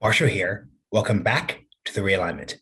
Marshall here. Welcome back to the Realignment.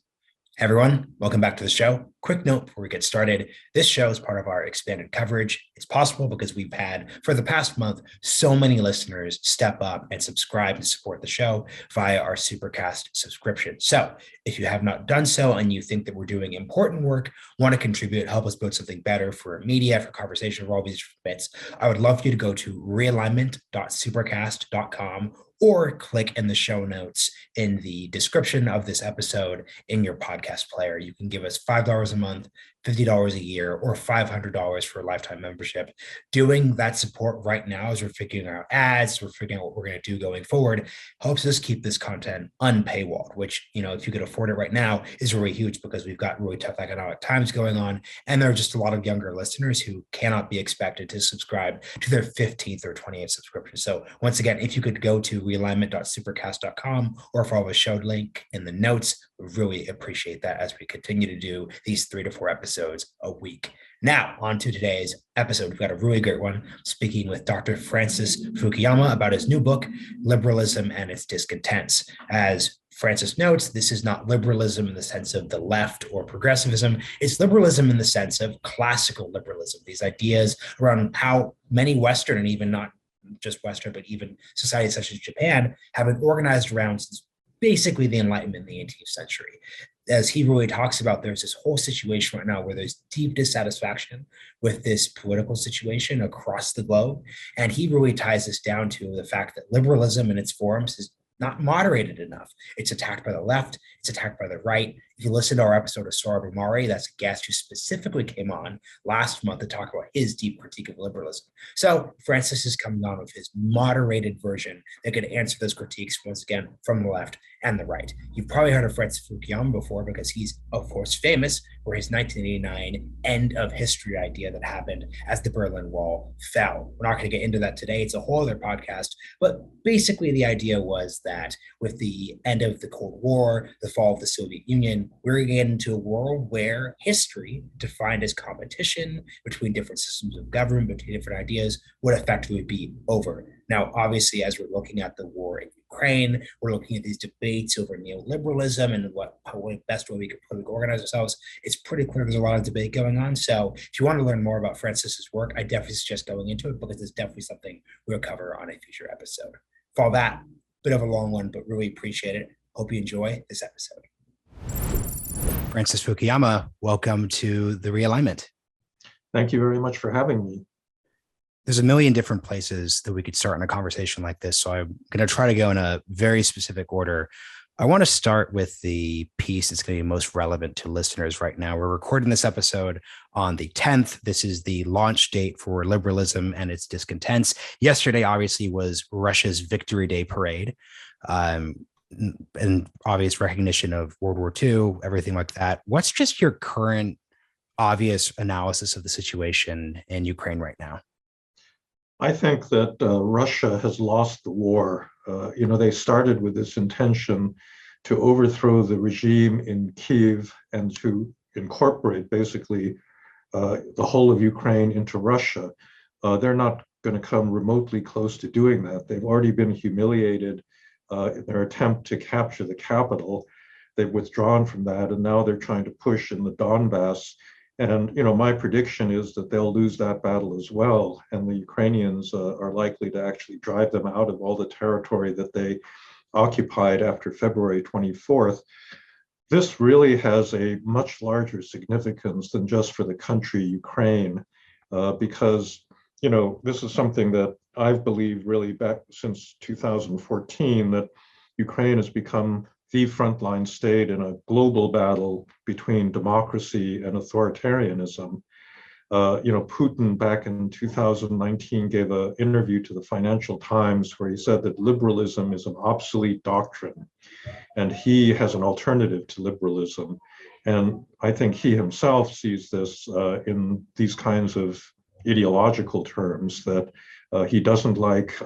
Everyone, welcome back to the show. Quick note before we get started. This show is part of our expanded coverage. It's possible because we've had, for the past month, so many listeners step up and subscribe to support the show via our Supercast subscription. So if you have not done so and you think that we're doing important work, want to contribute, help us build something better for media, for conversation, for all these bits, I would love you to go to realignment.supercast.com or click in the show notes in the description of this episode in your podcast player. You can give us $5 a month, $50 a year, or $500 for a lifetime membership. Doing that support right now as we're figuring out ads, we're figuring out what we're going to do going forward, helps us keep this content unpaywalled, which, if you could afford it right now, is really huge because we've got really tough economic times going on. And there are just a lot of younger listeners who cannot be expected to subscribe to their 15th or 28th subscription. So once again, if you could go to realignment.supercast.com or follow the show link in the notes, we really appreciate that as we continue to do these 3 to 4 episodes a week. Now, on to today's episode. We've got a really great one, speaking with Dr. Francis Fukuyama about his new book, Liberalism and Its Discontents. As Francis notes, this is not liberalism in the sense of the left or progressivism. It's liberalism in the sense of classical liberalism, these ideas around how many Western, and even not just Western, but even societies such as Japan, have been organized around since basically the Enlightenment in the 18th century. As he really talks about, there's this whole situation right now where there's deep dissatisfaction with this political situation across the globe. And he really ties this down to the fact that liberalism in its forms is not moderated enough. It's attacked by the left, it's attacked by the right. If you listen to our episode of Saurabh Umari, that's a guest who specifically came on last month to talk about his deep critique of liberalism. So Francis is coming on with his moderated version that could answer those critiques, once again, from the left and the right. You've probably heard of Francis Fukuyama before because he's, of course, famous for his 1989 end of history idea that happened as the Berlin Wall fell. We're not going to get into that today. It's a whole other podcast. But basically, the idea was that with the end of the Cold War, the fall of the Soviet Union, we're going to get into a world where history, defined as competition between different systems of government, between different ideas, would effectively be over. Now, obviously, as we're looking at the war in Ukraine, we're looking at these debates over neoliberalism and how best way we could politically organize ourselves. It's pretty clear there's a lot of debate going on. So if you want to learn more about Francis's work, I definitely suggest going into it because it's definitely something we'll cover on a future episode. For all that, bit of a long one, but really appreciate it. Hope you enjoy this episode. Francis Fukuyama, welcome to the Realignment. Thank you very much for having me. There's a million different places that we could start in a conversation like this, so I'm going to try to go in a very specific order. I want to start with the piece that's going to be most relevant to listeners right now. We're recording this episode on the 10th. This is the launch date for Liberalism and Its Discontents. Yesterday, obviously, was Russia's Victory Day parade. And obvious recognition of World War II, everything like that. What's just your current obvious analysis of the situation in Ukraine right now? I think that Russia has lost the war. They started with this intention to overthrow the regime in Kyiv and to incorporate basically the whole of Ukraine into Russia. They're not going to come remotely close to doing that. They've already been humiliated in their attempt to capture the capital. They've withdrawn from that, and now they're trying to push in the Donbass. And my prediction is that they'll lose that battle as well, and the Ukrainians are likely to actually drive them out of all the territory that they occupied after February 24th. This really has a much larger significance than just for the country Ukraine, because this is something that I've believed really back since 2014, that Ukraine has become the frontline state in a global battle between democracy and authoritarianism. Putin back in 2019 gave an interview to the Financial Times where he said that liberalism is an obsolete doctrine, and he has an alternative to liberalism. And I think he himself sees this in these kinds of ideological terms, that he doesn't like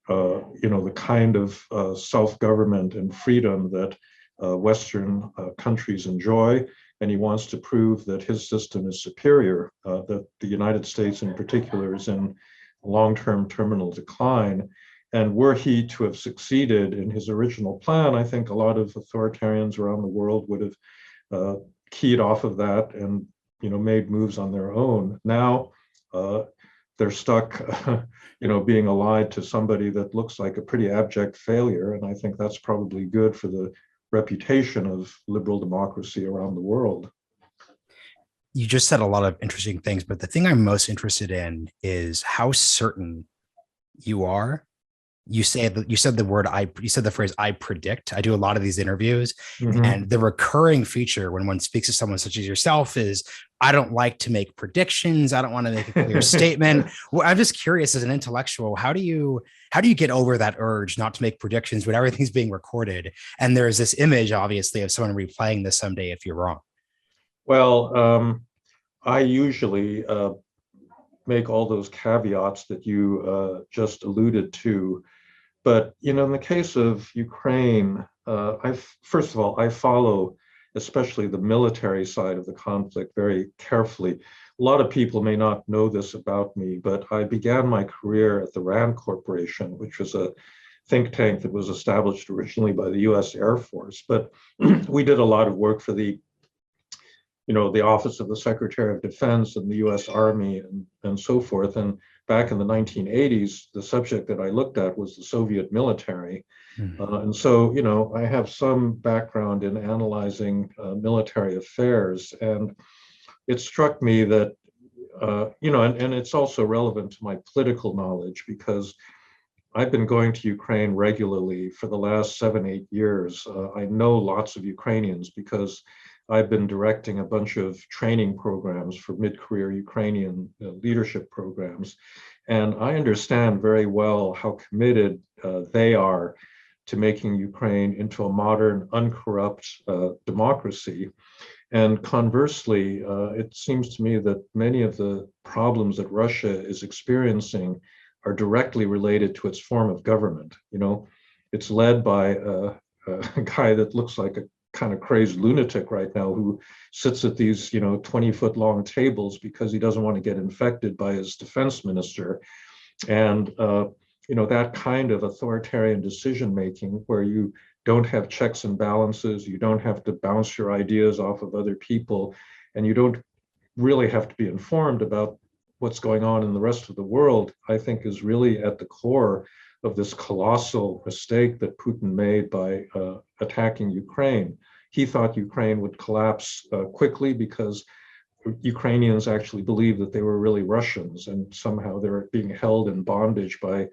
the kind of self-government and freedom that Western countries enjoy, and he wants to prove that his system is superior, that the United States in particular is in long-term terminal decline. And were he to have succeeded in his original plan, I think a lot of authoritarians around the world would have keyed off of that and made moves on their own. Now they're stuck, being allied to somebody that looks like a pretty abject failure, and I think that's probably good for the reputation of liberal democracy around the world. You just said a lot of interesting things, but the thing I'm most interested in is how certain you are. You said the phrase "I predict." I do a lot of these interviews, and the recurring feature when one speaks to someone such as yourself is, "I don't like to make predictions. I don't want to make a clear statement." Well, I'm just curious, as an intellectual, how do you get over that urge not to make predictions when everything's being recorded, and there's this image, obviously, of someone replaying this someday if you're wrong? Well, I usually make all those caveats that you just alluded to. But in the case of Ukraine, first of all, I follow especially the military side of the conflict very carefully. A lot of people may not know this about me, but I began my career at the RAND Corporation, which was a think tank that was established originally by the US Air Force. But we did a lot of work for the Office of the Secretary of Defense and the US Army and so forth. And back in the 1980s, the subject that I looked at was the Soviet military. And so, I have some background in analyzing military affairs. And it struck me that, and it's also relevant to my political knowledge because I've been going to Ukraine regularly for the last 7-8 years. I know lots of Ukrainians because I've been directing a bunch of training programs for mid-career Ukrainian leadership programs. And I understand very well how committed they are to making Ukraine into a modern, uncorrupt democracy. And conversely, it seems to me that many of the problems that Russia is experiencing are directly related to its form of government. It's led by a guy that looks like a kind of crazed lunatic right now who sits at these 20-foot long tables because he doesn't want to get infected by his defense minister. And that kind of authoritarian decision making where you don't have checks and balances, you don't have to bounce your ideas off of other people, and you don't really have to be informed about what's going on in the rest of the world, I think is really at the core of this colossal mistake that Putin made by attacking Ukraine. He thought Ukraine would collapse quickly because Ukrainians actually believed that they were really Russians and somehow they were being held in bondage by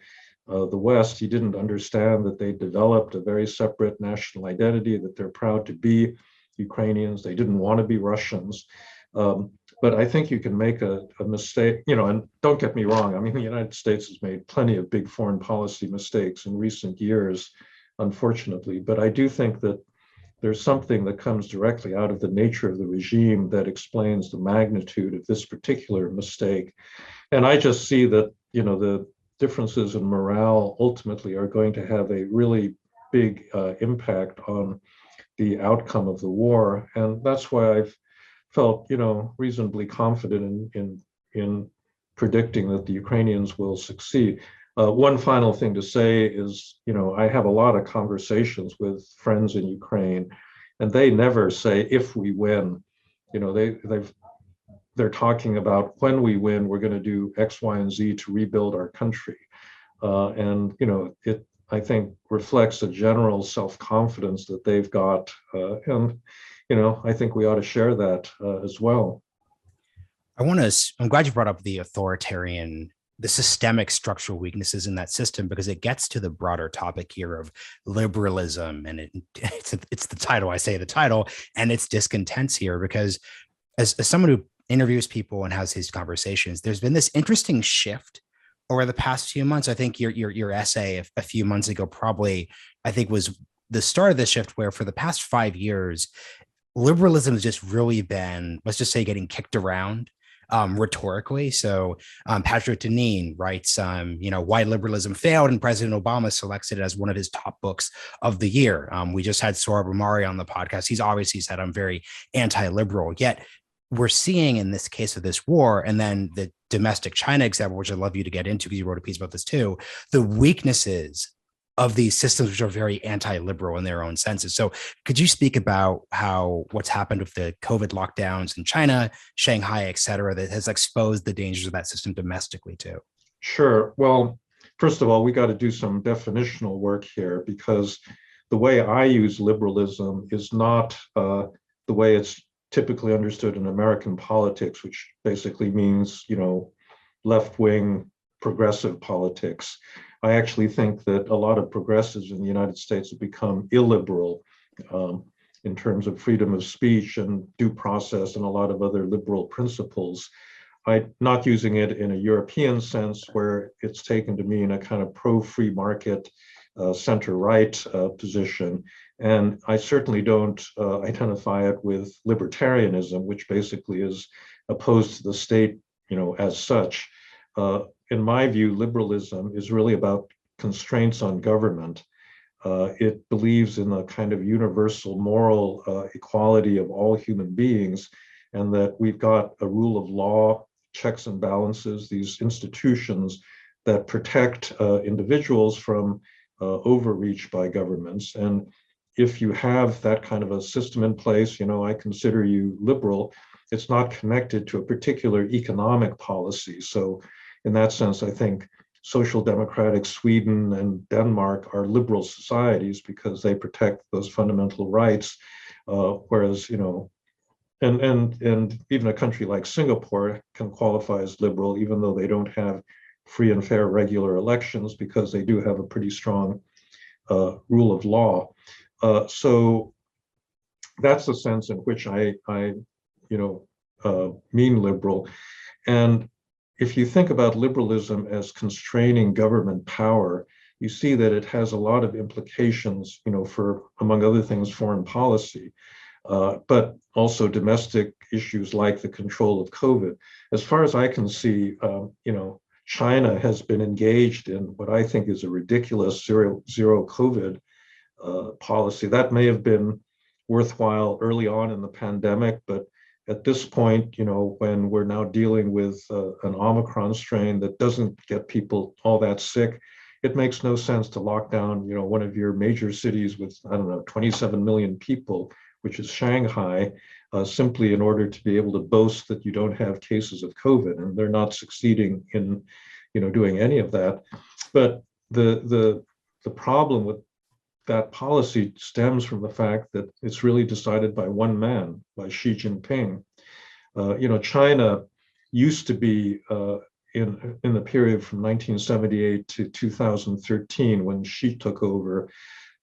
the West. He didn't understand that they developed a very separate national identity, that they're proud to be Ukrainians. They didn't want to be Russians. But I think you can make a mistake, and don't get me wrong. I mean, the United States has made plenty of big foreign policy mistakes in recent years, unfortunately. But I do think that there's something that comes directly out of the nature of the regime that explains the magnitude of this particular mistake. And I just see that, the differences in morale ultimately are going to have a really big impact on the outcome of the war. And that's why I've felt, reasonably confident in predicting that the Ukrainians will succeed. One final thing to say is, I have a lot of conversations with friends in Ukraine, and they never say if we win. They're talking about when we win, we're going to do X, Y, and Z to rebuild our country, and it I think reflects a general self-confidence that they've got, and I think we ought to share that as well. I'm glad you brought up the systemic structural weaknesses in that system, because it gets to the broader topic here of liberalism. And it's the title, I say the title, and its discontents here, because as someone who interviews people and has these conversations, there's been this interesting shift over the past few months. I think your essay a few months ago probably, I think, was the start of this shift, where for the past 5 years, liberalism has just really been, let's just say, getting kicked around rhetorically. So Patrick Deneen writes, why liberalism failed, and President Obama selects it as one of his top books of the year. We just had Sohrab Ahmari on the podcast. He's obviously said I'm very anti-liberal, yet we're seeing in this case of this war, and then the domestic China example, which I'd love you to get into because you wrote a piece about this too, the weaknesses of these systems, which are very anti-liberal in their own senses. So could you speak about how what's happened with the COVID lockdowns in China, Shanghai, et cetera, that has exposed the dangers of that system domestically too? Sure. Well, first of all, we got to do some definitional work here, because the way I use liberalism is not the way it's typically understood in American politics, which basically means, left-wing progressive politics. I actually think that a lot of progressives in the United States have become illiberal in terms of freedom of speech and due process and a lot of other liberal principles. I'm not using it in a European sense where it's taken to mean a kind of pro-free market, center-right position. And I certainly don't identify it with libertarianism, which basically is opposed to the state, as such. In my view, liberalism is really about constraints on government. It believes in a kind of universal moral equality of all human beings, and that we've got a rule of law, checks and balances, these institutions that protect individuals from overreach by governments. And if you have that kind of a system in place, I consider you liberal. It's not connected to a particular economic policy. So in that sense, I think social democratic Sweden and Denmark are liberal societies because they protect those fundamental rights. Whereas, and even a country like Singapore can qualify as liberal, even though they don't have free and fair regular elections, because they do have a pretty strong rule of law. So that's the sense in which I mean liberal. And if you think about liberalism as constraining government power, you see that it has a lot of implications, for, among other things, foreign policy, but also domestic issues like the control of COVID. As far as I can see, China has been engaged in what I think is a ridiculous zero COVID policy. That may have been worthwhile early on in the pandemic, but at this point, when we're now dealing with an Omicron strain that doesn't get people all that sick, it makes no sense to lock down, one of your major cities with, 27 million people, which is Shanghai, simply in order to be able to boast that you don't have cases of COVID, and they're not succeeding in, doing any of that. But the problem with that policy stems from the fact that it's really decided by one man, by Xi Jinping. China used to be in the period from 1978 to 2013, when Xi took over,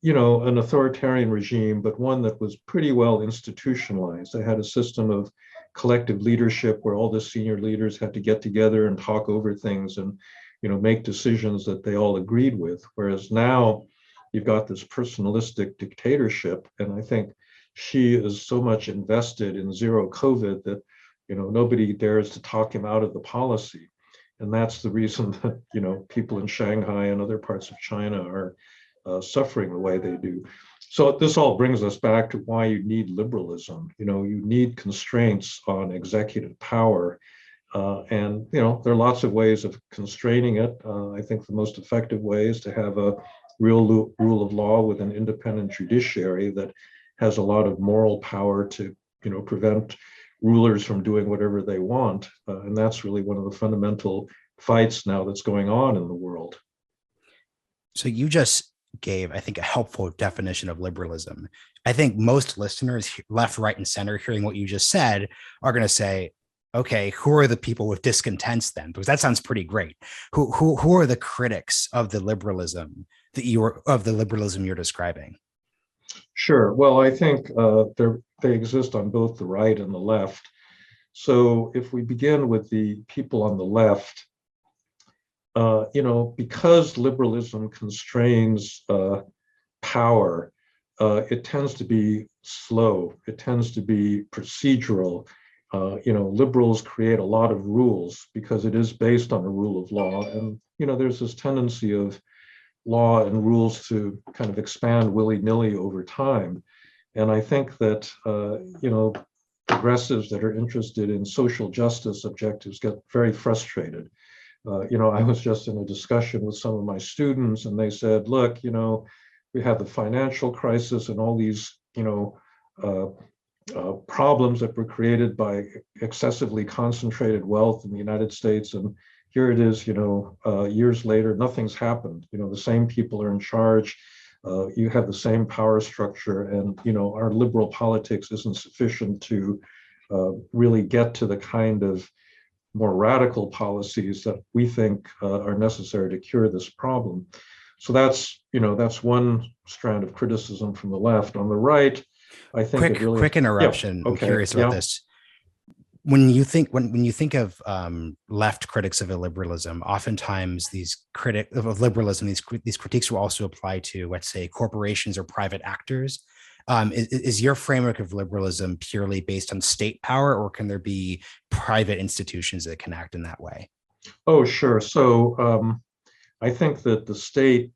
an authoritarian regime, but one that was pretty well institutionalized. They had a system of collective leadership where all the senior leaders had to get together and talk over things and, make decisions that they all agreed with. Whereas now you've got this personalistic dictatorship. And I think Xi is so much invested in zero COVID that, nobody dares to talk him out of the policy. And that's the reason that, people in Shanghai and other parts of China are suffering the way they do. So this all brings us back to why you need liberalism. You need constraints on executive power. And, there are lots of ways of constraining it. I think the most effective way is to have a real rule of law with an independent judiciary that has a lot of moral power to, prevent rulers from doing whatever they want. And that's really one of the fundamental fights now that's going on in the world. So you just gave, I think, a helpful definition of liberalism. I think most listeners, left, right, and center, hearing what you just said, are going to say, okay, who are the people with discontents then? Because that sounds pretty great. Who are the critics of the liberalism you're describing? Sure. Well, I think they exist on both the right and the left. So if we begin with the people on the left, because liberalism constrains power, it tends to be slow. It tends to be procedural. Liberals create a lot of rules because it is based on a rule of law. And, there's this tendency of law and rules to kind of expand willy-nilly over time. And I think that, progressives that are interested in social justice objectives get very frustrated. I was just in a discussion with some of my students, and they said, look, we have the financial crisis and all these, problems that were created by excessively concentrated wealth in the United States. And here it is, years later, nothing's happened. The same people are in charge. You have the same power structure, and our liberal politics isn't sufficient to really get to the kind of more radical policies that we think are necessary to cure this problem. So that's one strand of criticism from the left. On the right, I think quick interruption. Yeah, okay, I'm curious about this. When you think of left critics of illiberalism, oftentimes these critics of liberalism, these critiques will also apply to, let's say, corporations or private actors. Is your framework of liberalism purely based on state power, or can there be private institutions that can act in that way? Oh, sure. So I think that the state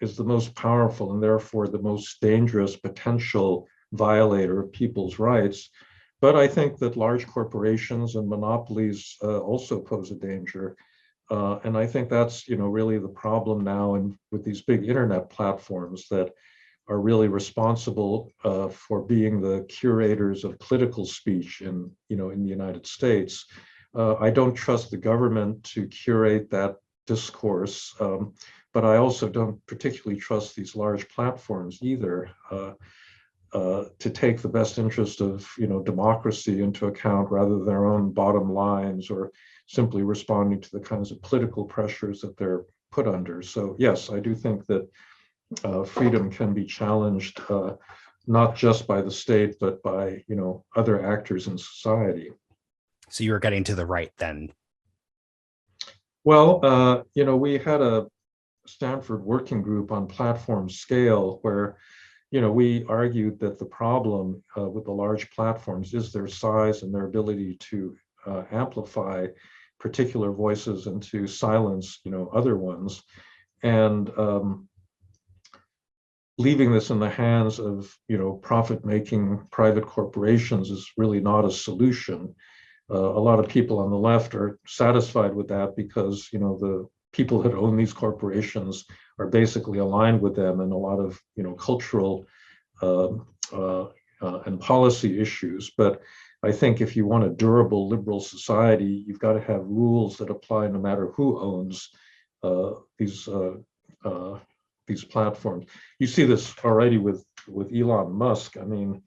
is the most powerful and therefore the most dangerous potential violator of people's rights. But I think that large corporations and monopolies also pose a danger. And I think that's, really the problem now, and with these big internet platforms that are really responsible for being the curators of political speech in the United States. I don't trust the government to curate that discourse, but I also don't particularly trust these large platforms either to take the best interest of democracy into account rather than their own bottom lines or simply responding to the kinds of political pressures that they're put under. So yes, I do think that freedom can be challenged not just by the state, but by other actors in society. So you were getting to the right then. Well, we had a Stanford working group on platform scale where we argued that the problem with the large platforms is their size and their ability to amplify particular voices and to silence other ones. And leaving this in the hands of profit-making private corporations is really not a solution. A lot of people on the left are satisfied with that because the people that own these corporations are basically aligned with them in a lot of cultural and policy issues. But I think if you want a durable liberal society, you've got to have rules that apply no matter who owns these platforms. You see this already with Elon Musk. I mean,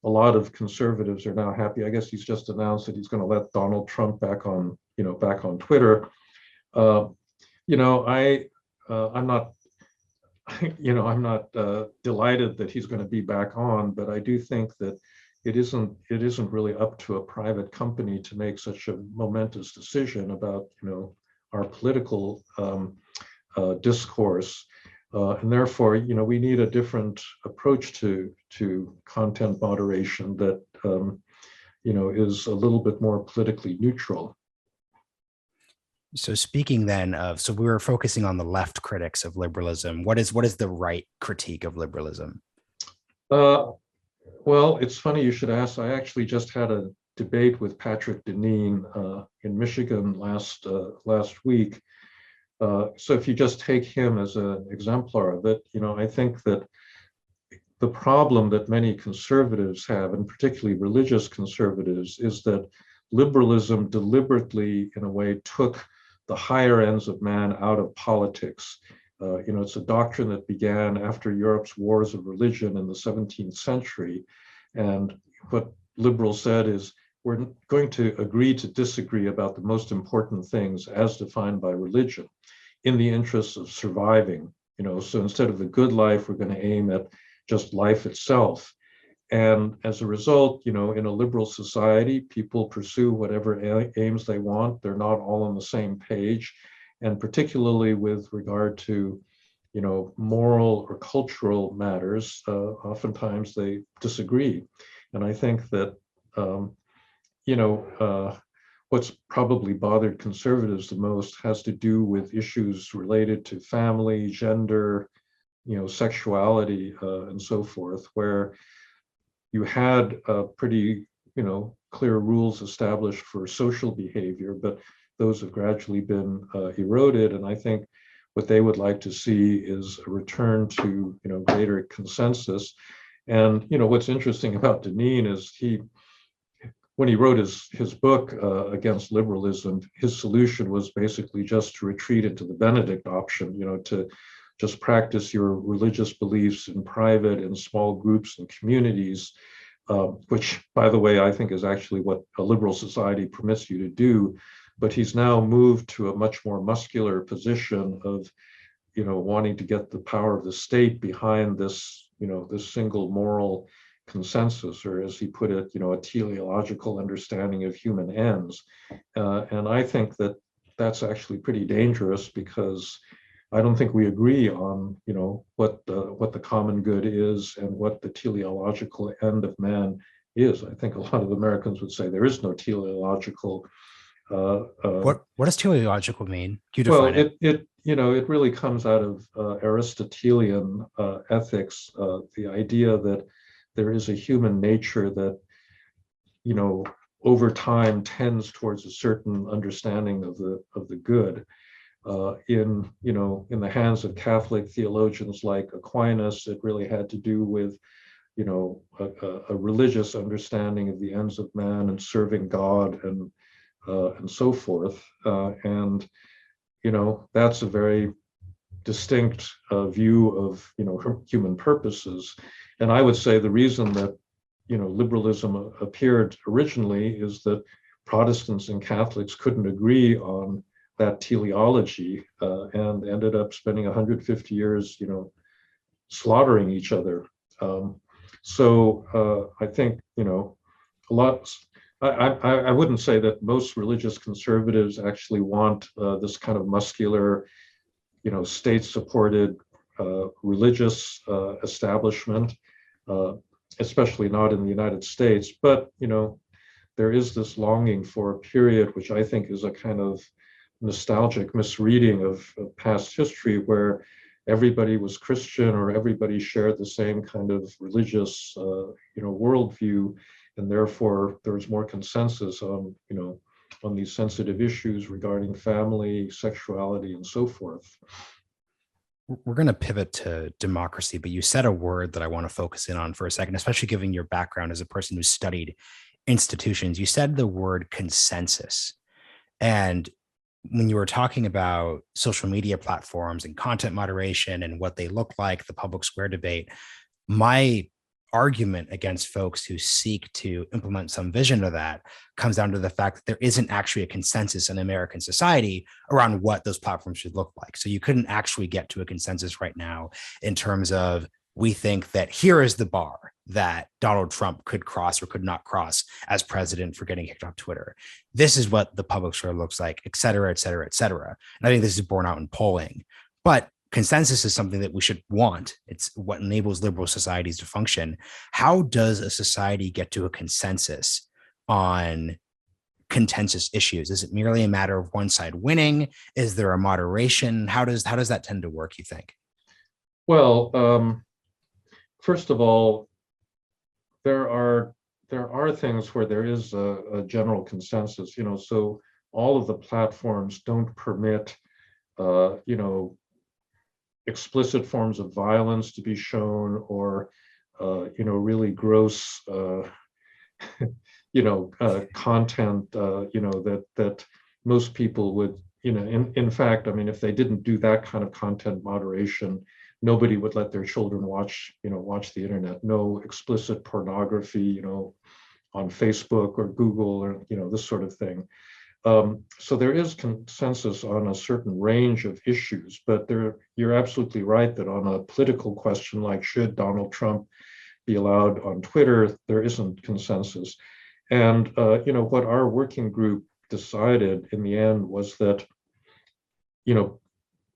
a lot of conservatives are now happy. I guess he's just announced that he's going to let Donald Trump back on Twitter. I'm not delighted that he's going to be back on, but I do think that it isn't really up to a private company to make such a momentous decision about our political discourse. And therefore, we need a different approach to content moderation that, is a little bit more politically neutral. So speaking then of, so we were focusing on the left critics of liberalism. What is the right critique of liberalism? Well, it's funny you should ask. I actually just had a debate with Patrick Deneen in Michigan last week. So if you just take him as an exemplar of it, I think that the problem that many conservatives have, and particularly religious conservatives, is that liberalism deliberately, in a way, took the higher ends of man out of politics. It's a doctrine that began after Europe's wars of religion in the 17th century. And what liberals said is, we're going to agree to disagree about the most important things as defined by religion in the interests of surviving. So instead of the good life, we're going to aim at just life itself. And as a result, in a liberal society, people pursue whatever aims they want. They're not all on the same page. And particularly with regard to, moral or cultural matters, oftentimes they disagree. And I think that, what's probably bothered conservatives the most has to do with issues related to family, gender, sexuality, and so forth, where you had pretty clear rules established for social behavior, but those have gradually been eroded. And I think what they would like to see is a return to, greater consensus. And, what's interesting about Deneen is when he wrote his book against liberalism, his solution was basically just to retreat into the Benedict option, to just practice your religious beliefs in private, in small groups and communities, which, by the way, I think is actually what a liberal society permits you to do. But he's now moved to a much more muscular position of, wanting to get the power of the state behind this, this single moral consensus, or as he put it, a teleological understanding of human ends. And I think that that's actually pretty dangerous, because I don't think we agree on, what the common good is and what the teleological end of man is. I think a lot of Americans would say there is no teleological. What does teleological mean? Can you Well, define it? it really comes out of Aristotelian ethics, the idea that there is a human nature that, over time tends towards a certain understanding of the good. In the hands of Catholic theologians like Aquinas, it really had to do with, a religious understanding of the ends of man and serving God and so forth. And that's a very distinct view of human purposes. And I would say the reason that liberalism appeared originally is that Protestants and Catholics couldn't agree on that teleology, and ended up spending 150 years slaughtering each other. So I think a lot. I wouldn't say that most religious conservatives actually want this kind of muscular, state-supported religious establishment, especially not in the United States. But there is this longing for a period, which I think is a kind of nostalgic misreading of past history, where everybody was Christian or everybody shared the same kind of religious, worldview, and therefore there was more consensus on, on these sensitive issues regarding family, sexuality, and so forth. We're going to pivot to democracy, but you said a word that I want to focus in on for a second, especially given your background as a person who studied institutions. You said the word consensus. And when you were talking about social media platforms and content moderation and what they look like, the public square debate, my argument against folks who seek to implement some vision of that comes down to the fact that there isn't actually a consensus in American society around what those platforms should look like. So you couldn't actually get to a consensus right now in terms of, we think that here is the bar that Donald Trump could cross or could not cross as president for getting kicked off Twitter. This is what the public square looks like, et cetera, et cetera, et cetera. And I think this is borne out in polling. But consensus is something that we should want. It's what enables liberal societies to function. How does a society get to a consensus on contentious issues? Is it merely a matter of one side winning? Is there a moderation? How does that tend to work, you think? Well, first of all, there are things where there is a general consensus, so all of the platforms don't permit, explicit forms of violence to be shown, or, really gross, content, that most people would, in fact, I mean, if they didn't do that kind of content moderation, nobody would let their children watch the internet. No explicit pornography, on Facebook or Google, or, this sort of thing. So there is consensus on a certain range of issues, but you're absolutely right that on a political question like should Donald Trump be allowed on Twitter, there isn't consensus. And what our working group decided in the end was that,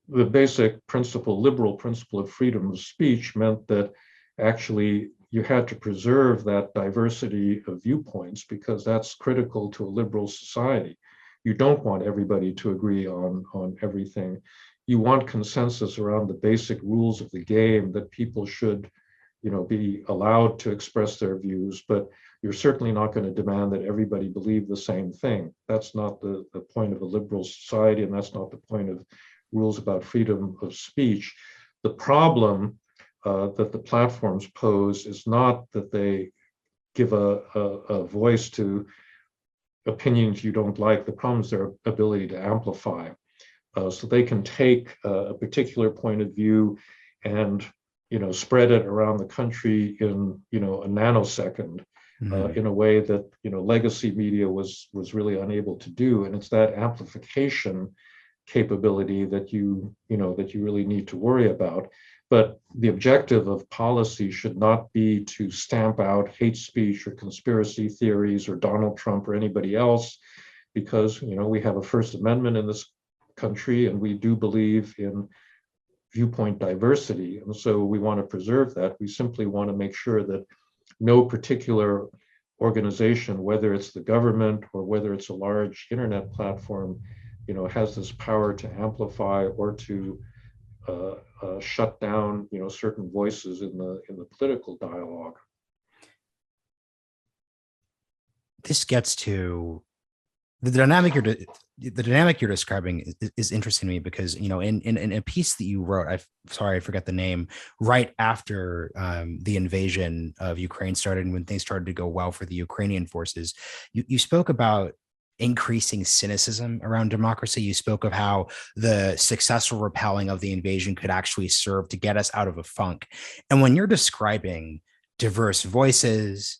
the basic principle, liberal principle of freedom of speech meant that actually you had to preserve that diversity of viewpoints, because that's critical to a liberal society. You don't want everybody to agree on everything. You want consensus around the basic rules of the game that people should, be allowed to express their views, but you're certainly not going to demand that everybody believe the same thing. That's not the point of a liberal society, and that's not the point of rules about freedom of speech. The problem that the platforms pose is not that they give a voice to opinions you don't like. The problem is their ability to amplify. So they can take a particular point of view and spread it around the country in a nanosecond, in a way that legacy media was really unable to do. And it's that amplification capability that you really need to worry about. But the objective of policy should not be to stamp out hate speech or conspiracy theories or Donald Trump or anybody else, because we have a First Amendment in this country, and we do believe in viewpoint diversity. And so we want to preserve that. We simply want to make sure that no particular organization, whether it's the government or whether it's a large internet platform, has this power to amplify or to shut down, certain voices in the political dialogue. This gets to the dynamic you're describing is interesting to me because in a piece that you wrote, I forget the name, right after the invasion of Ukraine started and when things started to go well for the Ukrainian forces, you spoke about increasing cynicism around democracy. You spoke of how the successful repelling of the invasion could actually serve to get us out of a funk. And when you're describing diverse voices,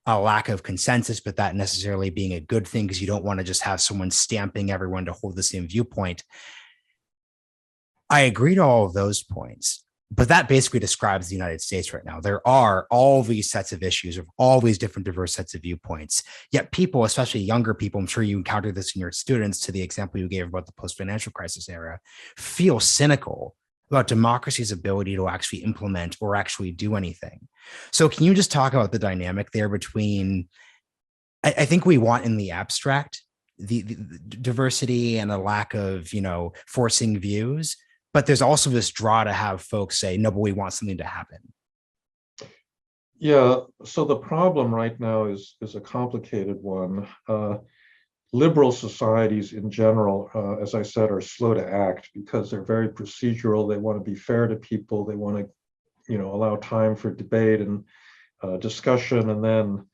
a lack of consensus, but that necessarily being a good thing because you don't want to just have someone stamping everyone to hold the same viewpoint. I agree to all of those points, but that basically describes the United States right now. There are all these sets of issues of all these different diverse sets of viewpoints, yet people, especially younger people, I'm sure you encounter this in your students to the example you gave about the post-financial crisis era, feel cynical about democracy's ability to actually implement or actually do anything. So can you just talk about the dynamic there between, I think we want in the abstract, the diversity and a lack of, forcing views, but there's also this draw to have folks say, no, but we want something to happen. Yeah, so the problem right now is a complicated one. Liberal societies in general, as I said, are slow to act because they're very procedural. They want to be fair to people. They want to, allow time for debate and discussion, and then,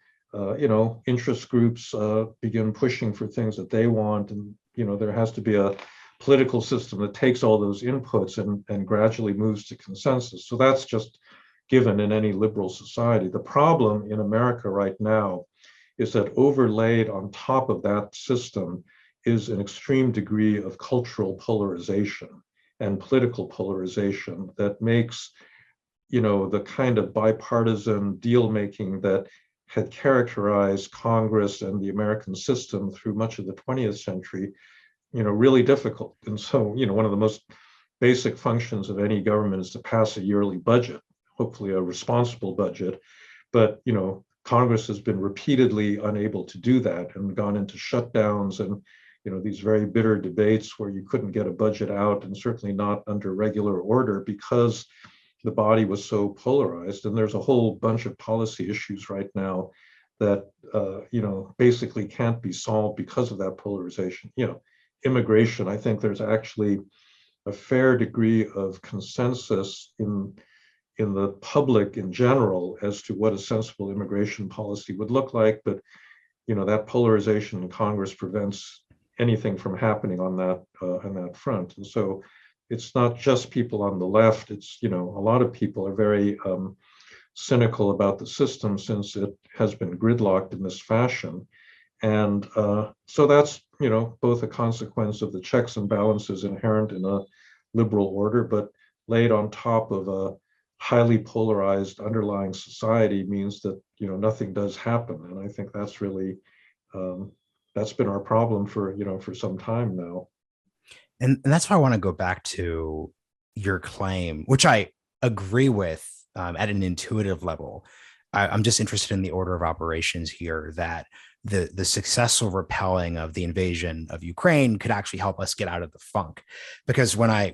interest groups begin pushing for things that they want, and there has to be a political system that takes all those inputs and gradually moves to consensus. So that's just given in any liberal society. The problem in America right now is that overlaid on top of that system is an extreme degree of cultural polarization and political polarization that makes, the kind of bipartisan deal making that had characterized Congress and the American system through much of the 20th century, really difficult. And so, one of the most basic functions of any government is to pass a yearly budget, hopefully a responsible budget. But, Congress has been repeatedly unable to do that and gone into shutdowns and, these very bitter debates where you couldn't get a budget out, and certainly not under regular order because the body was so polarized. And there's a whole bunch of policy issues right now that, basically can't be solved because of that polarization. Immigration, I think there's actually a fair degree of consensus in the public in general as to what a sensible immigration policy would look like, but that polarization in Congress prevents anything from happening on that front. And so it's not just people on the left. It's a lot of people are very cynical about the system since it has been gridlocked in this fashion. And so that's both a consequence of the checks and balances inherent in a liberal order, but laid on top of a highly polarized underlying society means that nothing does happen. And I think that's really that's been our problem for for some time now. And that's why I want to go back to your claim, which I agree with at an intuitive level, I'm just interested in the order of operations here, that the successful repelling of the invasion of Ukraine could actually help us get out of the funk. Because when I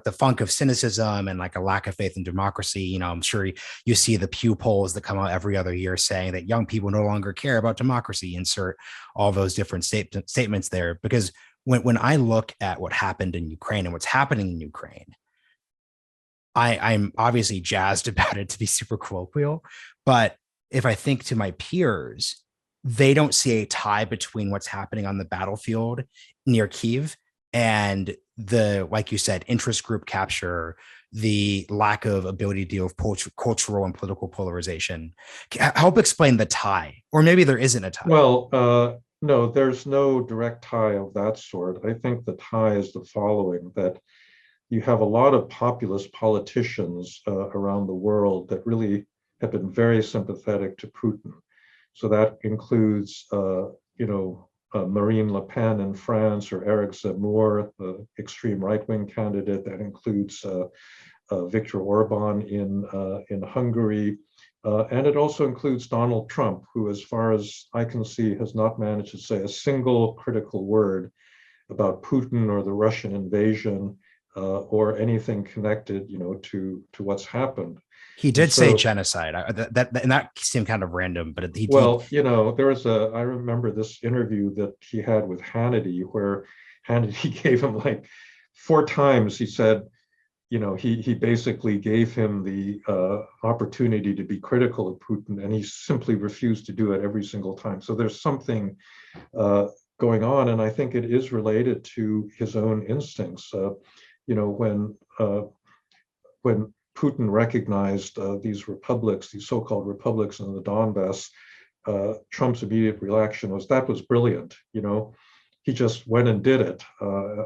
the funk of cynicism and like a lack of faith in democracy, I'm sure you see the Pew polls that come out every other year saying that young people no longer care about democracy. Insert all those different statements there. Because when I look at what happened in Ukraine and what's happening in Ukraine, I'm obviously jazzed about it, to be super colloquial. But if I think to my peers, they don't see a tie between what's happening on the battlefield near Kyiv and the, like you said, interest group capture, the lack of ability to deal with cultural and political polarization. Help explain the tie, or maybe there isn't a tie. Well, no, there's no direct tie of that sort. I think the tie is the following, that you have a lot of populist politicians around the world that really have been very sympathetic to Putin. So that includes, Marine Le Pen in France, or Eric Zemmour, the extreme right-wing candidate. That includes Viktor Orban in Hungary. And it also includes Donald Trump, who, as far as I can see, has not managed to say a single critical word about Putin or the Russian invasion or anything connected, to what's happened. He And did say so, genocide. And that seemed kind of random, but well, I remember this interview that he had with Hannity, where Hannity gave him like 4 times. He said, he basically gave him the opportunity to be critical of Putin, and he simply refused to do it every single time. So there's something going on, and I think it is related to his own instincts. When Putin recognized these republics, these so-called republics in the Donbass, Trump's immediate reaction was, that was brilliant. He just went and did it.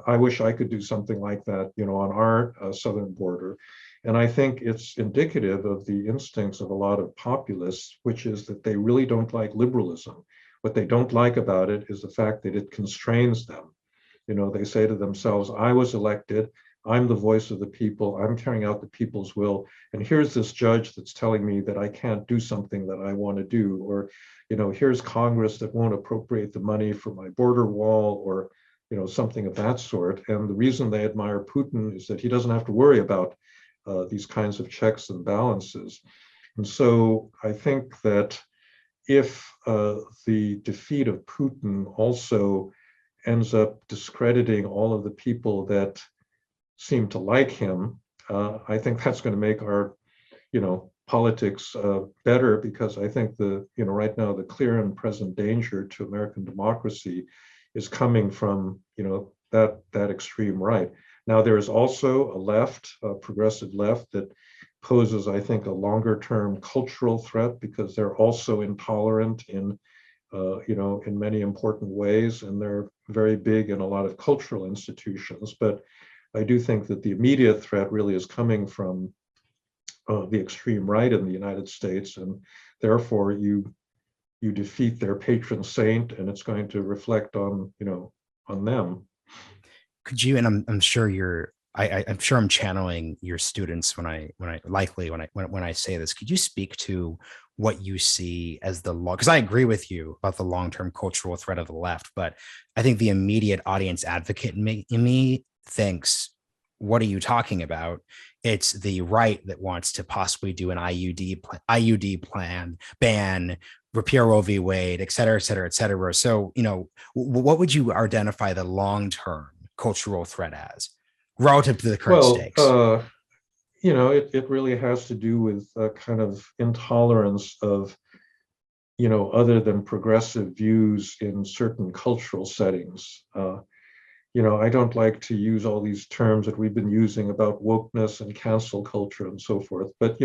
I wish I could do something like that, on our southern border. And I think it's indicative of the instincts of a lot of populists, which is that they really don't like liberalism. What they don't like about it is the fact that it constrains them. They say to themselves, I was elected, I'm the voice of the people, I'm carrying out the people's will, and here's this judge that's telling me that I can't do something that I want to do, or here's Congress that won't appropriate the money for my border wall, or something of that sort. And the reason they admire Putin is that he doesn't have to worry about these kinds of checks and balances. And so I think that if the defeat of Putin also ends up discrediting all of the people that seem to like him, I think that's going to make our, politics better, because I think right now the clear and present danger to American democracy is coming from, that extreme right. Now, there is also a left, a progressive left, that poses, I think, a longer term cultural threat, because they're also intolerant in many important ways, and they're very big in a lot of cultural institutions. But I do think that the immediate threat really is coming from the extreme right in the United States, and therefore you defeat their patron saint, and it's going to reflect on them. Could you, and I'm sure I'm sure I'm channeling your students when I say this. Could you speak to what you see as the long, because I agree with you about the long-term cultural threat of the left, but I think the immediate audience advocate in me thinks, what are you talking about? It's the right that wants to possibly do an IUD plan, ban, repeal Roe v. Wade, et cetera, et cetera, et cetera. So, what would you identify the long-term cultural threat as relative to the current stakes? It really has to do with a kind of intolerance of, other than progressive views in certain cultural settings. I don't like to use all these terms that we've been using about wokeness and cancel culture and so forth, but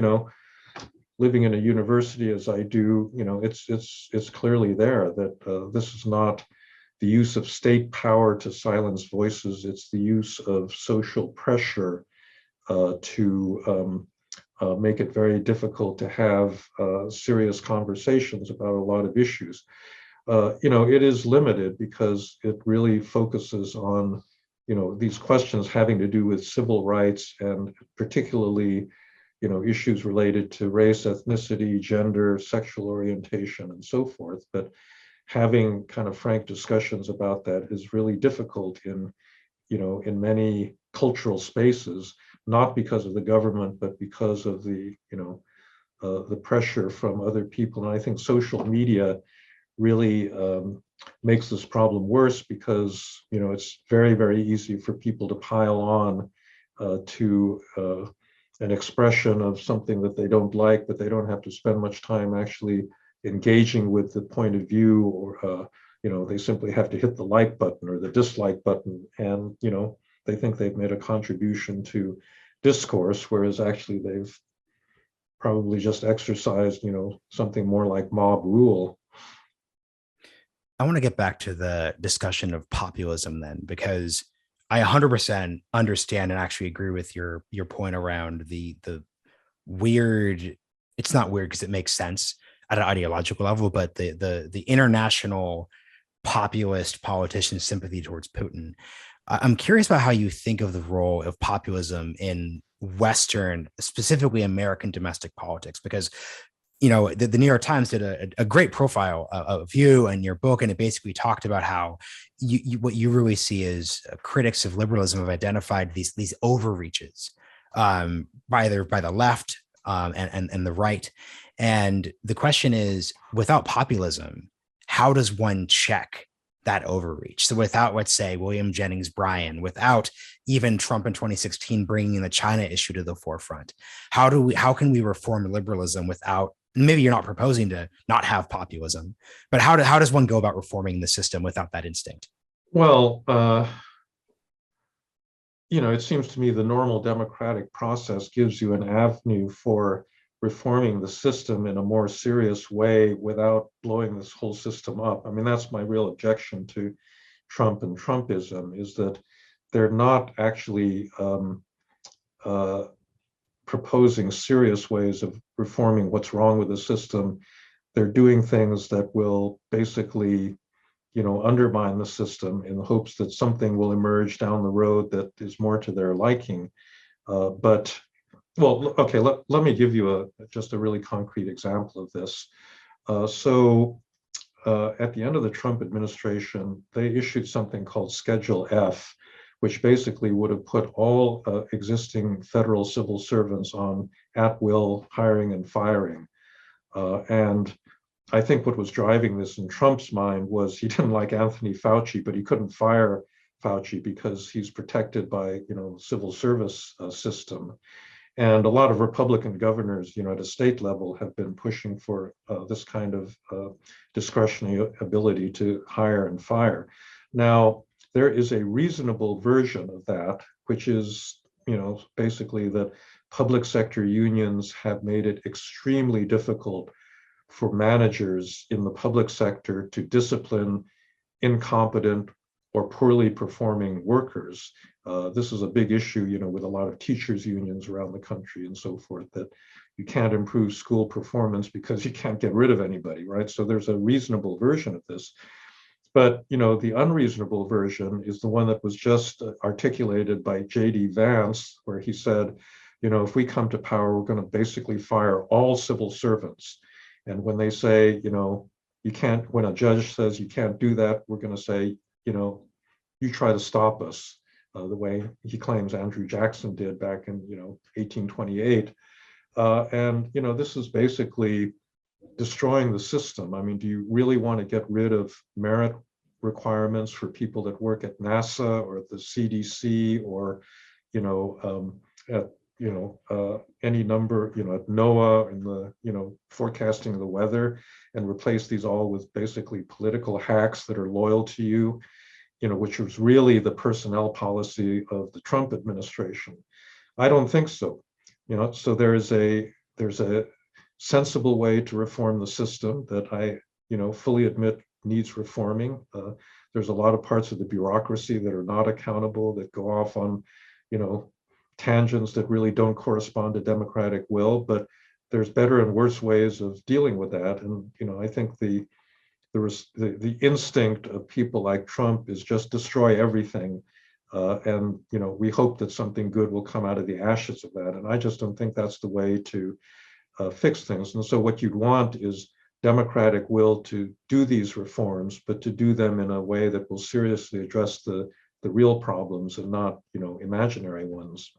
living in a university as I do, it's clearly there that this is not the use of state power to silence voices. It's the use of social pressure to make it very difficult to have serious conversations about a lot of issues. It is limited because it really focuses on, these questions having to do with civil rights, and particularly, issues related to race, ethnicity, gender, sexual orientation, and so forth. But having kind of frank discussions about that is really difficult in many cultural spaces, not because of the government, but because of the pressure from other people. And I think social media really makes this problem worse because it's very, very easy for people to pile on to an expression of something that they don't like, but they don't have to spend much time actually engaging with the point of view, or they simply have to hit the like button or the dislike button, and they think they've made a contribution to discourse, whereas actually they've probably just exercised something more like mob rule. I want to get back to the discussion of populism then, because I 100% understand and actually agree with your point around the weird. It's not weird because it makes sense at an ideological level, but the international populist politician sympathy towards Putin. I'm curious about how you think of the role of populism in Western, specifically American domestic politics, because the New York Times did a great profile of you and your book, and it basically talked about how what you really see is critics of liberalism have identified these overreaches by the left and the right. And the question is, without populism, how does one check that overreach? So without, let's say, William Jennings Bryan, without even Trump in 2016 bringing the China issue to the forefront, how can we reform liberalism without, maybe you're not proposing to not have populism, but how does one go about reforming the system without that instinct? Well, it seems to me the normal democratic process gives you an avenue for reforming the system in a more serious way without blowing this whole system up. I mean, that's my real objection to Trump and Trumpism, is that they're not actually proposing serious ways of reforming what's wrong with the system. They're doing things that will basically undermine the system in the hopes that something will emerge down the road that is more to their liking. Well, okay, let me give you just a really concrete example of this. So at the end of the Trump administration, they issued something called Schedule F, which basically would have put all existing federal civil servants on at-will hiring and firing. And I think what was driving this in Trump's mind was he didn't like Anthony Fauci, but he couldn't fire Fauci because he's protected by civil service system. And a lot of Republican governors, at a state level, have been pushing for this kind of discretionary ability to hire and fire. Now, there is a reasonable version of that, which is, basically that public sector unions have made it extremely difficult for managers in the public sector to discipline incompetent or poorly performing workers. This is a big issue, with a lot of teachers' unions around the country and so forth, that you can't improve school performance because you can't get rid of anybody, right? So there's a reasonable version of this. But, the unreasonable version is the one that was just articulated by J.D. Vance, where he said, if we come to power, we're going to basically fire all civil servants. And when they say, you can't, when a judge says you can't do that, we're going to say, you try to stop us, the way he claims Andrew Jackson did back in 1828. And this is basically destroying the system. I mean, do you really want to get rid of merit requirements for people that work at NASA or at the CDC or at any number, at NOAA and the forecasting of the weather, and replace these all with basically political hacks that are loyal to you, which was really the personnel policy of the Trump administration? I don't think so. So there's a sensible way to reform the system that I fully admit needs reforming. There's a lot of parts of the bureaucracy that are not accountable, that go off on tangents that really don't correspond to democratic will, but there's better and worse ways of dealing with that. And I think the instinct of people like Trump is just destroy everything And we hope that something good will come out of the ashes of that. And I just don't think that's the way to fix things. And so what you'd want is democratic will to do these reforms, but to do them in a way that will seriously address the real problems and not, imaginary ones.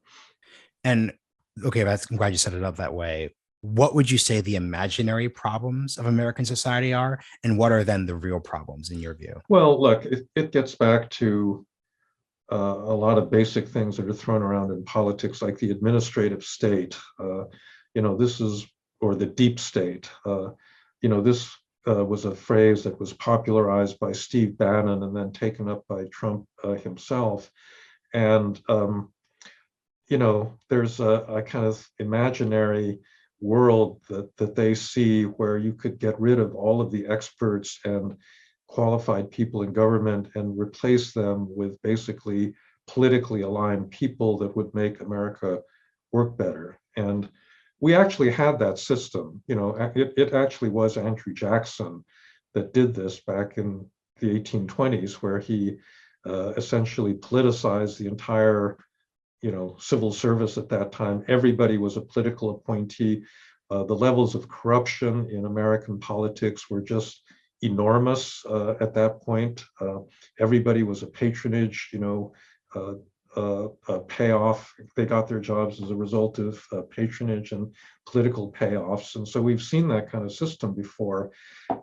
And okay, I'm glad you set it up that way. What would you say the imaginary problems of American society are, and what are then the real problems in your view? Well, look, it gets back to a lot of basic things that are thrown around in politics, like the administrative state. This is, or the deep state. This was a phrase that was popularized by Steve Bannon and then taken up by Trump himself. And there's a kind of imaginary world that they see where you could get rid of all of the experts and qualified people in government and replace them with basically politically aligned people that would make America work better. And we actually had that system. It actually was Andrew Jackson that did this back in the 1820s, where he essentially politicized the entire civil service at that time. Everybody was a political appointee. The levels of corruption in American politics were just enormous at that point. Everybody was a patronage, payoff. They got their jobs as a result of patronage and political payoffs. And so we've seen that kind of system before.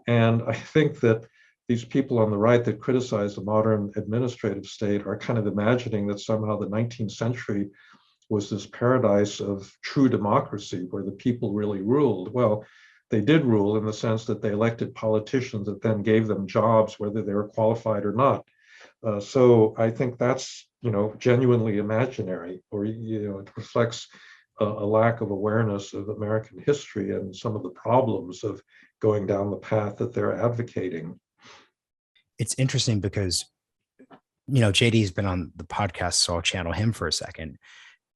And I think that these people on the right that criticize the modern administrative state are kind of imagining that somehow the 19th century was this paradise of true democracy where the people really ruled. Well, they did rule in the sense that they elected politicians that then gave them jobs, whether they were qualified or not. So I think that's, genuinely imaginary, or, it reflects a lack of awareness of American history and some of the problems of going down the path that they're advocating. It's interesting because, JD's been on the podcast, so I'll channel him for a second.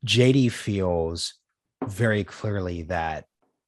JD feels very clearly that,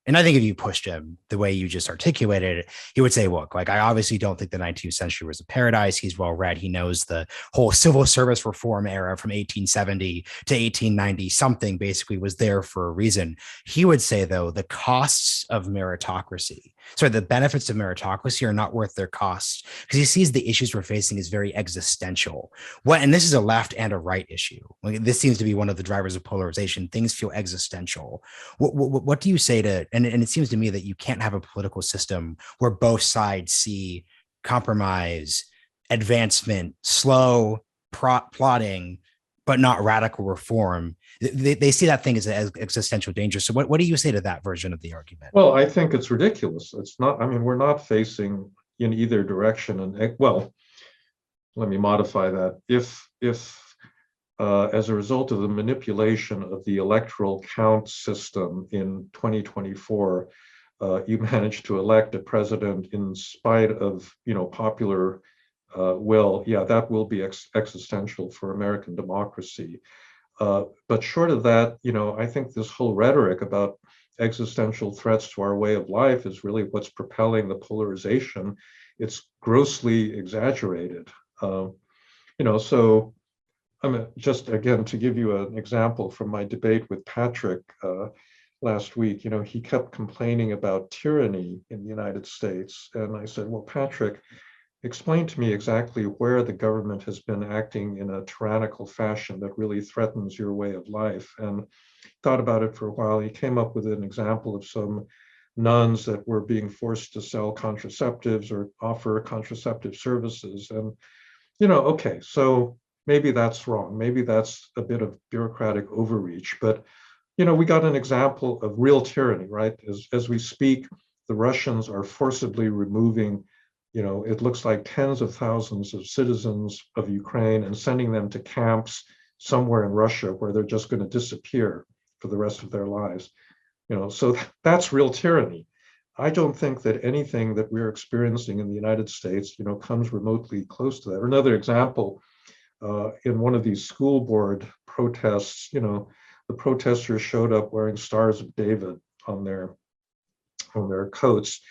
and I think if you pushed him the way you just articulated it, he would say, look, like, I obviously don't think the 19th century was a paradise. He's well read. He knows the whole civil service reform era from 1870 to 1890 something basically was there for a reason. He would say, though, the costs of meritocracy, the benefits of meritocracy are not worth their costs, because he sees the issues we're facing as very existential. And this is a left and a right issue. Like, this seems to be one of the drivers of polarization. Things feel existential. What do you say to, and it seems to me that you can't have a political system where both sides see compromise, advancement, slow plotting, but not radical reform. They see that thing as an existential danger. So what do you say to that version of the argument? Well, I think it's ridiculous. It's not, we're not facing in either direction. And well, let me modify that. If as a result of the manipulation of the electoral count system in 2024, you managed to elect a president in spite of, popular will, yeah, that will be existential for American democracy. But short of that, I think this whole rhetoric about existential threats to our way of life is really what's propelling the polarization. It's grossly exaggerated. So just again, to give you an example from my debate with Patrick last week, he kept complaining about tyranny in the United States. And I said, well, Patrick, explain to me exactly where the government has been acting in a tyrannical fashion that really threatens your way of life. And thought about it for a while. He came up with an example of some nuns that were being forced to sell contraceptives or offer contraceptive services. And, okay, so maybe that's wrong. Maybe that's a bit of bureaucratic overreach. But, we got an example of real tyranny, right? As we speak, the Russians are forcibly removing, it looks like tens of thousands of citizens of Ukraine and sending them to camps somewhere in Russia where they're just going to disappear for the rest of their lives. So that's real tyranny. I don't think that anything that we're experiencing in the United States, comes remotely close to that. Or another example, in one of these school board protests, the protesters showed up wearing Stars of David on their coats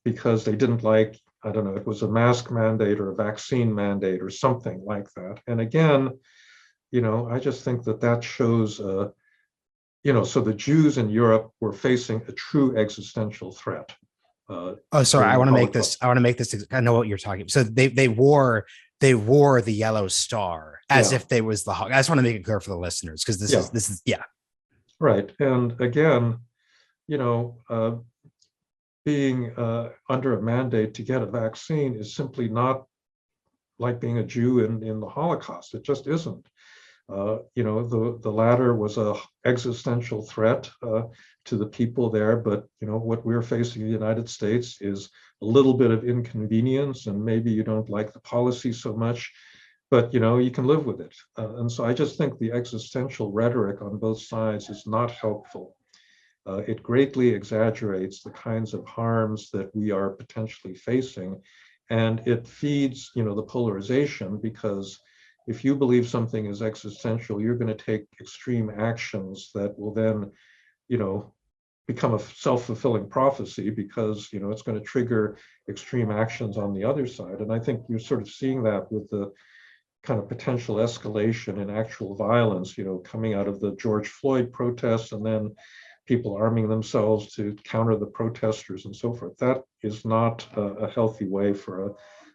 because they didn't like I don't know, it was a mask mandate or a vaccine mandate or something like that. And again, I just think that shows, so the Jews in Europe were facing a true existential threat. Oh, sorry. During I the want to make Holocaust. this. I want to make this. I know what you're talking about. So they wore the yellow star as Yeah, if they was the. I just want to make it clear for the listeners because yeah, this is yeah. right. And again, you know, uh, being under a mandate to get a vaccine is simply not like being a Jew in the Holocaust. It just isn't. The latter was a existential threat to the people there, but what we're facing in the United States is a little bit of inconvenience, and maybe you don't like the policy so much, but you can live with it. And so I just think the existential rhetoric on both sides is not helpful. It greatly exaggerates the kinds of harms that we are potentially facing, and it feeds the polarization, because if you believe something is existential, you're going to take extreme actions that will then you know become a self-fulfilling prophecy, because it's going to trigger extreme actions on the other side. And I think you're sort of seeing that with the kind of potential escalation in actual violence, coming out of the George Floyd protests, and then people arming themselves to counter the protesters and so forth. That is not a healthy way for a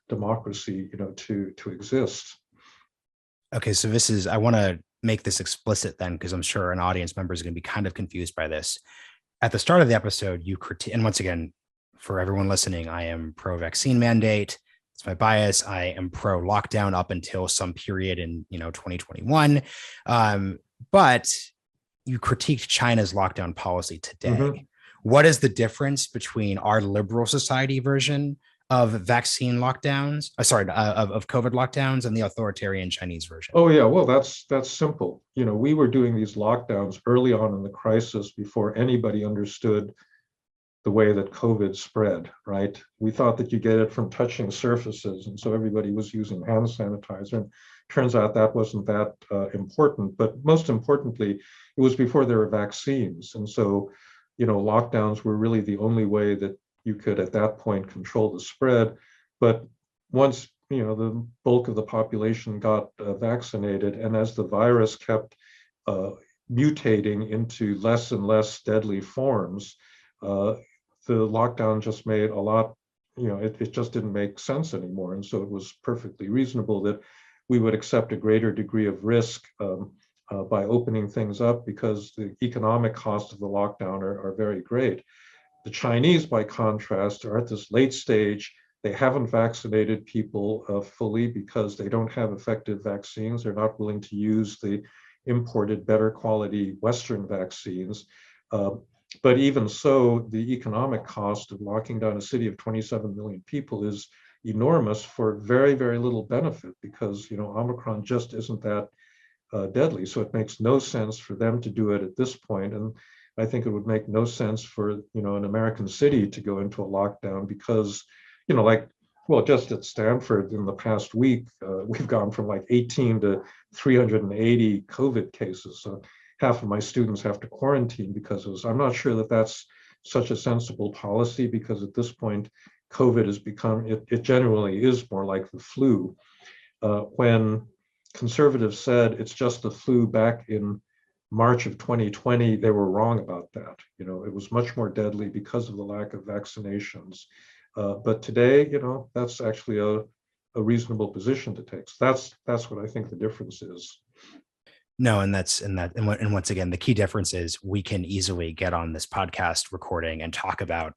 democracy, to exist. Okay, so this is. I want to make this explicit then because I'm sure an audience member is going to be kind of confused by this. At the start of the episode, you critique, and once again, for everyone listening, I am pro-vaccine mandate. It's my bias. I am pro-lockdown up until some period in 2021, but you critiqued China's lockdown policy today. Mm-hmm. What is the difference between our liberal society version of vaccine lockdowns, of COVID lockdowns, and the authoritarian Chinese version? Oh yeah, well that's simple. We were doing these lockdowns early on in the crisis before anybody understood the way that COVID spread, right? We thought that you get it from touching surfaces, and so everybody was using hand sanitizer. And turns out that wasn't that important. But most importantly, it was before there were vaccines, and so lockdowns were really the only way that you could at that point control the spread. But once the bulk of the population got vaccinated, and as the virus kept mutating into less and less deadly forms, the lockdown just made a lot, it just didn't make sense anymore. And so it was perfectly reasonable that we would accept a greater degree of risk by opening things up, because the economic costs of the lockdown are very great. The Chinese, by contrast, are at this late stage. They haven't vaccinated people fully because they don't have effective vaccines. They're not willing to use the imported, better quality Western vaccines. But even so, the economic cost of locking down a city of 27 million people is enormous for very, very little benefit, because Omicron just isn't that deadly. So it makes no sense for them to do it at this point. And I think it would make no sense for an American city to go into a lockdown, because just at Stanford in the past week, we've gone from like 18 to 380 COVID cases. So half of my students have to quarantine because of this. I'm not sure that that's such a sensible policy, because at this point, COVID has become, it generally is more like the flu. When conservatives said it's just the flu back in March of 2020, they were wrong about that. It was much more deadly because of the lack of vaccinations. But today, that's actually a reasonable position to take. So that's what I think the difference is. No, and once again, the key difference is we can easily get on this podcast recording and talk about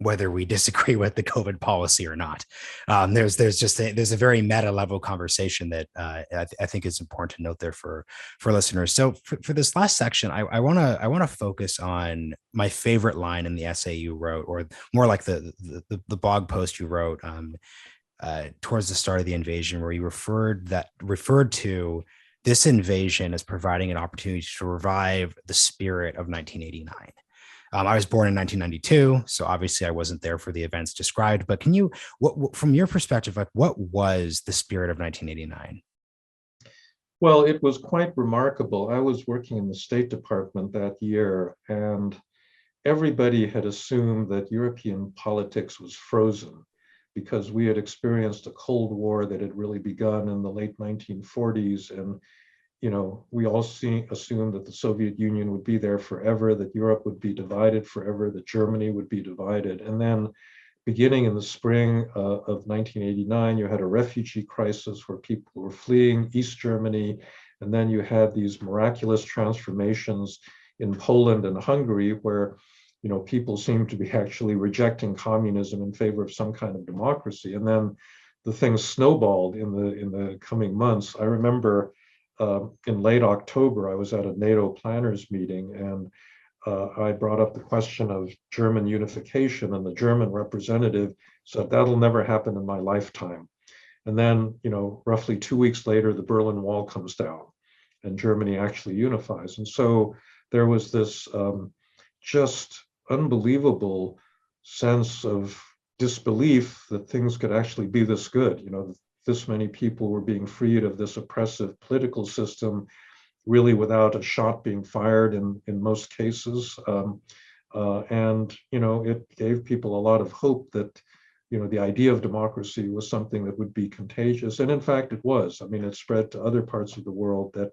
whether we disagree with the COVID policy or not. There's a very meta level conversation that I think is important to note there for listeners. So for this last section, I want to focus on my favorite line in the essay you wrote, or more like the blog post you wrote towards the start of the invasion, where you referred to this invasion as providing an opportunity to revive the spirit of 1989. I was born in 1992, so obviously I wasn't there for the events described. But can you, from your perspective, like what was the spirit of 1989? Well, it was quite remarkable. I was working in the State Department that year, and everybody had assumed that European politics was frozen. because we had experienced a Cold War that had really begun in the late 1940s. And, we all assumed that the Soviet Union would be there forever, that Europe would be divided forever, that Germany would be divided. And then beginning in the spring of 1989, you had a refugee crisis where people were fleeing East Germany. And then you had these miraculous transformations in Poland and Hungary, where people seemed to be actually rejecting communism in favor of some kind of democracy. And then the thing snowballed in the coming months. I remember in late October, I was at a NATO planners meeting, and I brought up the question of German unification, and the German representative said, that'll never happen in my lifetime. And then, roughly 2 weeks later, the Berlin Wall comes down and Germany actually unifies. And so there was this just unbelievable sense of disbelief that things could actually be this good. This many people were being freed of this oppressive political system, really without a shot being fired in most cases. And it gave people a lot of hope that the idea of democracy was something that would be contagious. And in fact, it was. I mean, it spread to other parts of the world that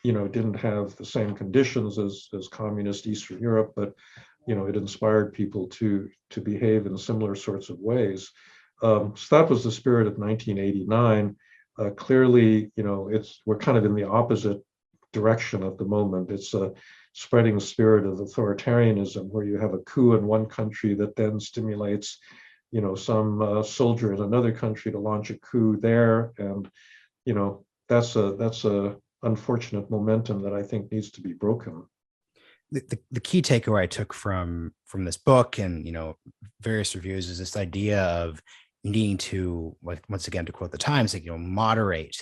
didn't have the same conditions as communist Eastern Europe, but it inspired people to behave in similar sorts of ways. So that was the spirit of 1989. Clearly, we're kind of in the opposite direction at the moment. It's a spreading spirit of authoritarianism, where you have a coup in one country that then stimulates, some soldier in another country to launch a coup there, and that's a unfortunate momentum that I think needs to be broken. The key takeaway I took from this book and various reviews is this idea of needing to, like, once again, to quote the Times, like, moderate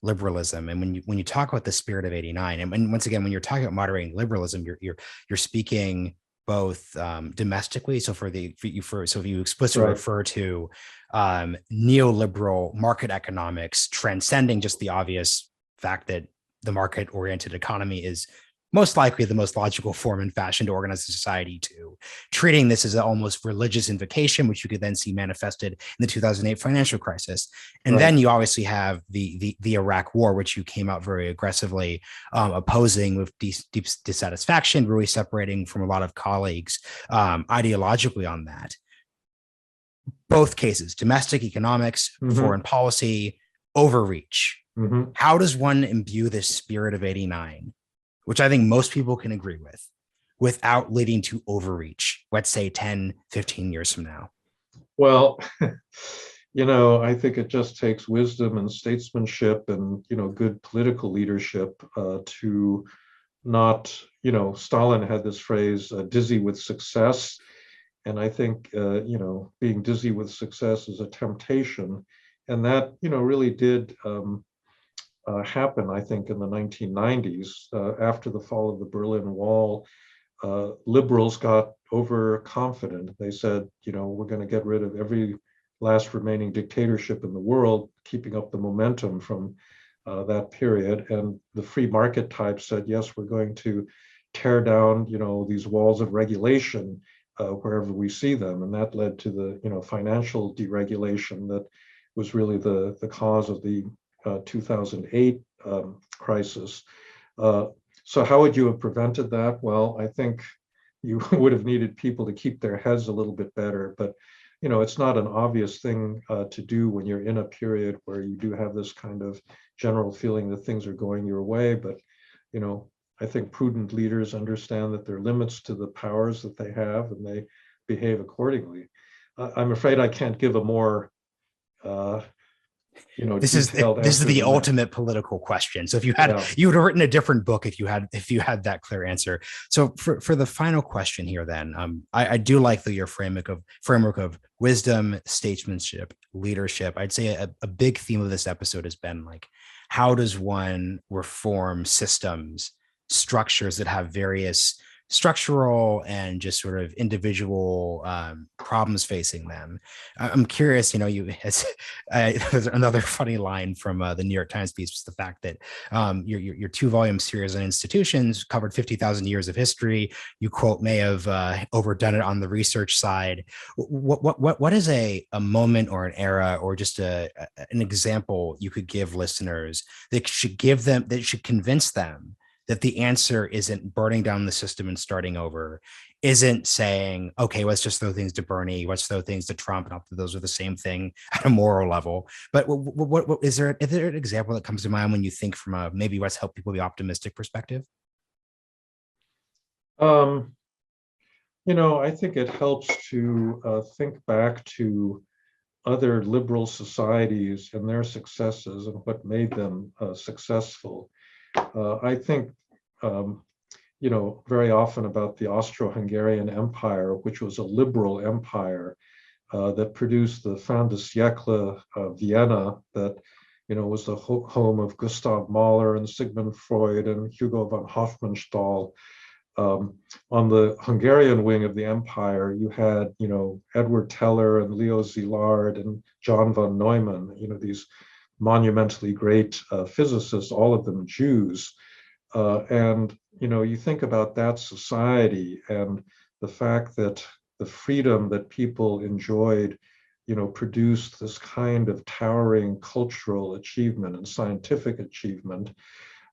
liberalism. And when you talk about the spirit of 89, and once again, when you're talking about moderating liberalism, you're speaking both domestically. So if you explicitly refer to neoliberal market economics transcending just the obvious fact that the market-oriented economy is most likely the most logical form and fashion to organize a society, to treating this as an almost religious invocation, which you could then see manifested in the 2008 financial crisis. And then you obviously have the Iraq war, which you came out very aggressively opposing with deep dissatisfaction, really separating from a lot of colleagues ideologically on that. Both cases, domestic economics, foreign policy, overreach. How does one imbue this spirit of 89, which I think most people can agree with, without leading to overreach, let's say 10, 15 years from now? Well, I think it just takes wisdom and statesmanship and, good political leadership to not, Stalin had this phrase, dizzy with success. And I think, being dizzy with success is a temptation. And that, really did happen, I think, in the 1990s. After the fall of the Berlin Wall, liberals got overconfident. They said, we're going to get rid of every last remaining dictatorship in the world, keeping up the momentum from that period. And the free market types said, yes, we're going to tear down, these walls of regulation wherever we see them. And that led to the, financial deregulation that was really the cause of the 2008 crisis. So how would you have prevented that? Well, I think you would have needed people to keep their heads a little bit better, but it's not an obvious thing to do when you're in a period where you do have this kind of general feeling that things are going your way. But I think prudent leaders understand that there are limits to the powers that they have, and they behave accordingly. I'm afraid I can't give a more this is the ultimate political question. So if you would have written a different book if you had that clear answer. So for the final question here, then, I do like your framework of wisdom, statesmanship, leadership. I'd say a big theme of this episode has been, like, how does one reform systems, structures that have various structural and just sort of individual problems facing them. I'm curious, there's another funny line from the New York Times piece was the fact that your 2-volume series on institutions covered 50,000 years of history. You quote may have overdone it on the research side. What is a moment or an era or just an example you could give listeners that should convince them that the answer isn't burning down the system and starting over, isn't saying, okay, let's just throw things to Bernie, let's throw things to Trump, and those are the same thing at a moral level. But what is there an example that comes to mind when you think from a maybe let's help people be optimistic perspective? I think it helps to think back to other liberal societies and their successes and what made them successful. I think, very often about the Austro-Hungarian Empire, which was a liberal empire that produced the fin de siècle Vienna, that, was the home of Gustav Mahler and Sigmund Freud and Hugo von Hofmannsthal. On the Hungarian wing of the empire, you had, Edward Teller and Leo Szilard and John von Neumann, these monumentally great physicists, all of them Jews. And, you think about that society and the fact that the freedom that people enjoyed, produced this kind of towering cultural achievement and scientific achievement.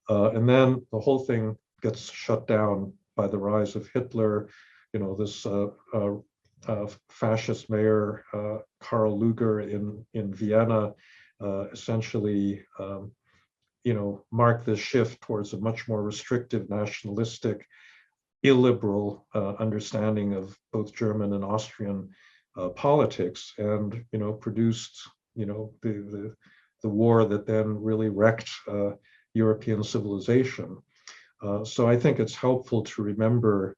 And then the whole thing gets shut down by the rise of Hitler, this fascist mayor, Karl Lueger in Vienna, essentially, marked this shift towards a much more restrictive, nationalistic, illiberal understanding of both German and Austrian politics, and produced the war that then really wrecked European civilization. So I think it's helpful to remember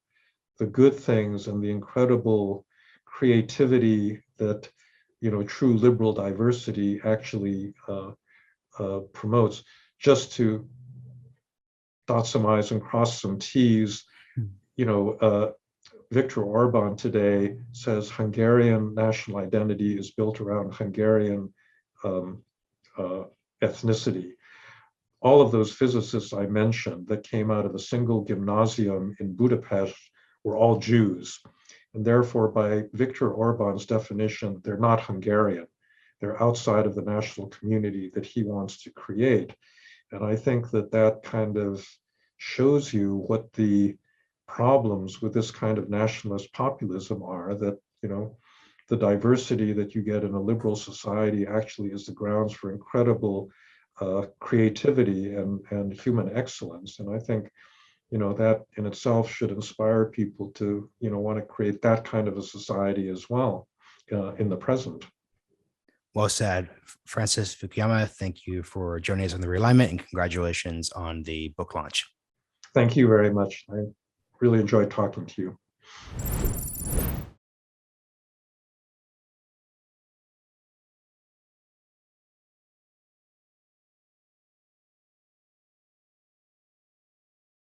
the good things and the incredible creativity that true liberal diversity actually promotes. Just to dot some I's and cross some T's, Viktor Orban today says Hungarian national identity is built around Hungarian ethnicity. All of those physicists I mentioned that came out of a single gymnasium in Budapest were all Jews. And therefore, by Viktor Orban's definition, they're not Hungarian. They're outside of the national community that he wants to create. And I think that kind of shows you what the problems with this kind of nationalist populism are, that, the diversity that you get in a liberal society actually is the grounds for incredible creativity and human excellence. And I think, that in itself should inspire people to, want to create that kind of a society as well in the present. Well said. Francis Fukuyama, thank you for joining us on the Realignment, and congratulations on the book launch. Thank you very much. I really enjoyed talking to you.